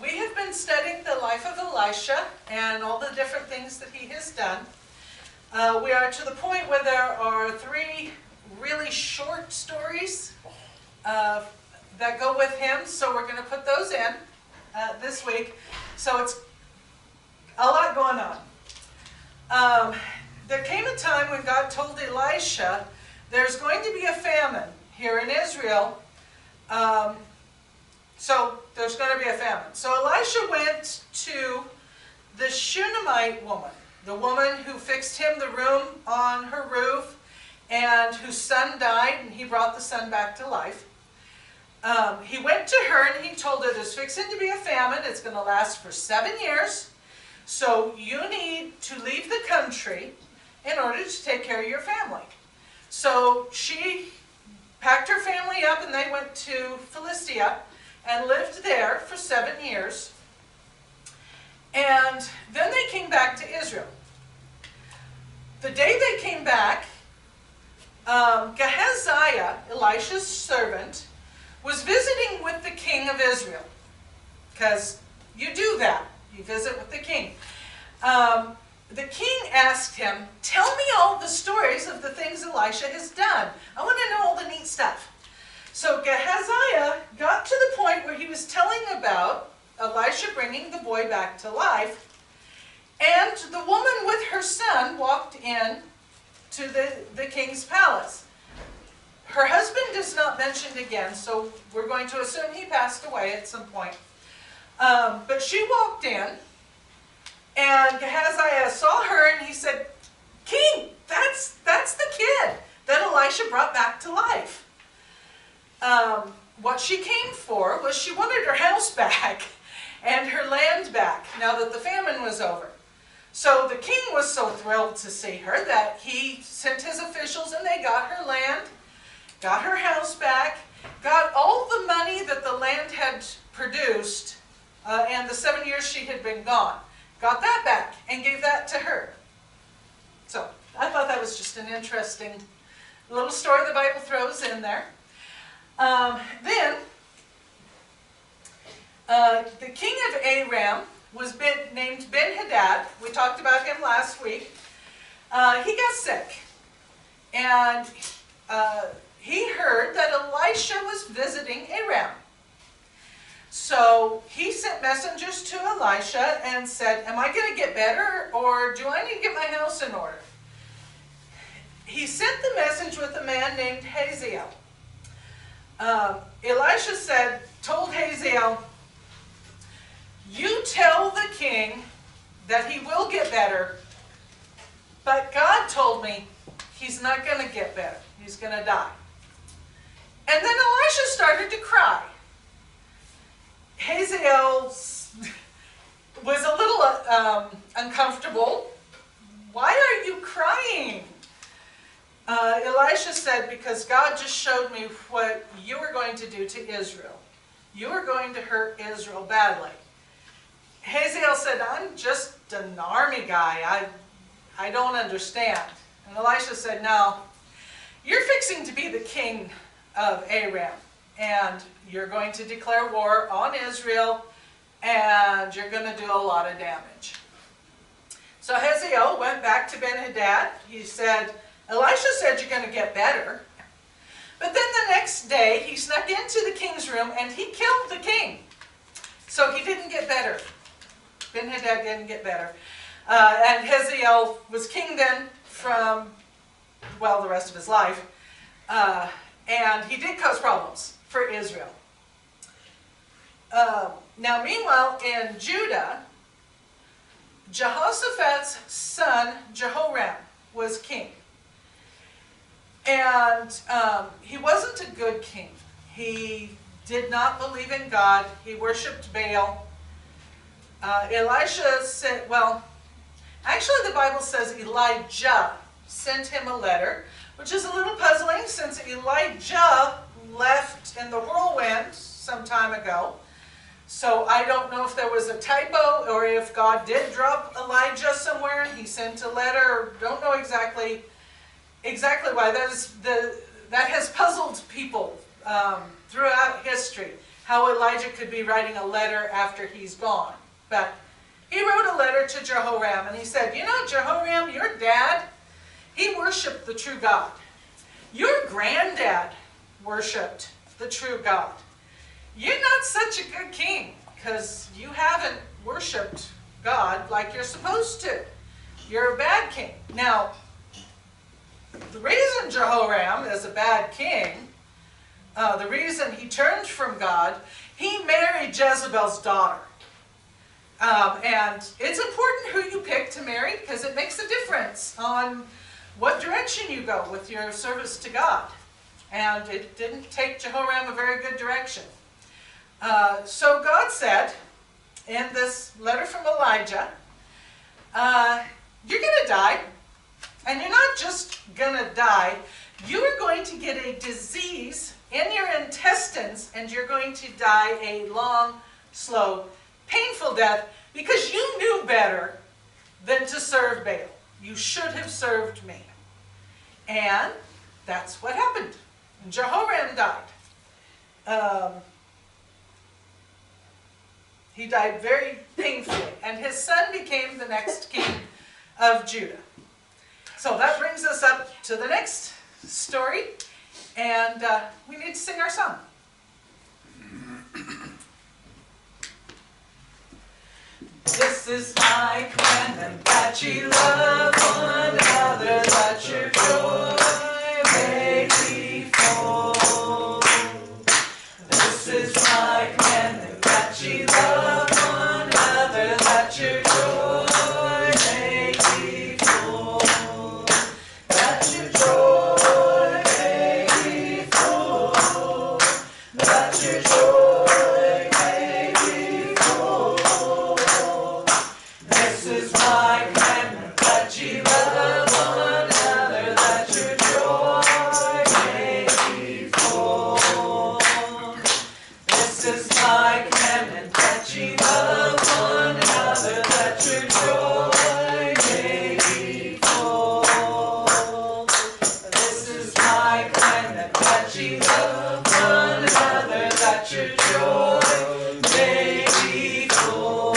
We have been studying the life of Elisha and all the different things that he has done. We are to the point where there are 3 really short stories that go with him, so we're going to put those in this week. So it's a lot going on. There came a time when God told Elisha there's going to be a famine here in Israel. So there's going to be a famine. So Elisha went to the Shunammite woman, the woman who fixed him the room on her roof and whose son died, and he brought the son back to life. He went to her and he told her there's fixing to be a famine. It's going to last for 7 years. So you need to leave the country in order to take care of your family. So she packed her family up and they went to Philistia and lived there for 7 years. And then they came back to Israel. The day they came back, Gehazi, Elisha's servant, was visiting with the king of Israel. Because you do that. You visit with the king. The king asked him, tell me all the stories of the things Elisha has done. I want to know all the neat stuff. So Gehazi got to the point where he was telling about Elisha bringing the boy back to life. And the woman with her son walked in to the king's palace. Her husband is not mentioned again, so we're going to assume he passed away at some point. But she walked in, and Gehazi saw her, and he said, King, that's the kid that Elisha brought back to life. What she came for was she wanted her house back and her land back now that the famine was over. So the king was so thrilled to see her that he sent his officials and they got her land, got her house back, got all the money that the land had produced and the 7 years she had been gone. Got that back and gave that to her. So I thought that was just an interesting little story the Bible throws in there. Then the king of Aram was named Ben-Hadad. We talked about him last week. He got sick. And he heard that Elisha was visiting Aram. So he sent messengers to Elisha and said, am I going to get better, or do I need to get my house in order? He sent the message with a man named Hazael. Elisha told Hazael, you tell the king that he will get better, but God told me he's not going to get better. He's going to die. And then Elisha started to cry. Hazael was a little uncomfortable. Why are you crying? Elisha said, because God just showed me what you were going to do to Israel. You are going to hurt Israel badly. Hazael said, I'm just an army guy. I don't understand. And Elisha said, no, you're fixing to be the king of Aram. And you're going to declare war on Israel. And you're going to do a lot of damage. So Hazael went back to Ben-Hadad. He said, Elisha said you're going to get better. But then the next day, he snuck into the king's room and he killed the king. So he didn't get better. Ben-Hadad didn't get better. And Hazael was king then from, well, the rest of his life. And he did cause problems for Israel. Now, meanwhile, in Judah, Jehoshaphat's son, Jehoram, was king. And he wasn't a good king. He did not believe in God. He worshipped Baal. Elisha said, well, actually the Bible says Elijah sent him a letter, which is a little puzzling since Elijah left in the whirlwind some time ago. So I don't know if there was a typo or if God did drop Elijah somewhere and he sent a letter. Don't know exactly why. That has puzzled people throughout history. how Elijah could be writing a letter after he's gone. But he wrote a letter to Jehoram, and he said, you know, Jehoram, your dad, he worshiped the true God. Your granddad worshipped the true God. You're not such a good king because you haven't worshipped God like you're supposed to. You're a bad king. Now, the reason Jehoram is a bad king, the reason he turned from God, he married Jezebel's daughter. And it's important who you pick to marry because it makes a difference on what direction you go with your service to God. And it didn't take Jehoram a very good direction. So God said in this letter from Elijah, you're going to die. And you're not just going to die. You're going to get a disease in your intestines, and you're going to die a long, slow, painful death because you knew better than to serve Baal. You should have served me. And that's what happened. And Jehoram died. He died very painfully, and his son became the next king of Judah. So that brings us up to the next story, and we need to sing our song. This is my commandment, that ye love one another, that your joy may be full. This is my commandment, that ye love one another, that your joy may be full. That your joy may be full. That your joy may be full. This is my commandment, that ye love one another, that your joy may be full. This is my commandment, that ye love one another, that your joy may be full. This is my commandment, that ye love one another, that your joy may be full.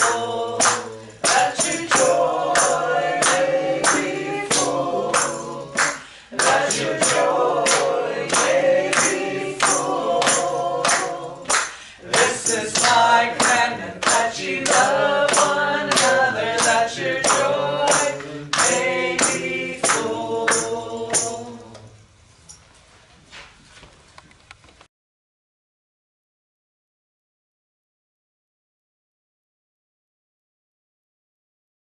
That your joy may be full. That your joy may be full. This is my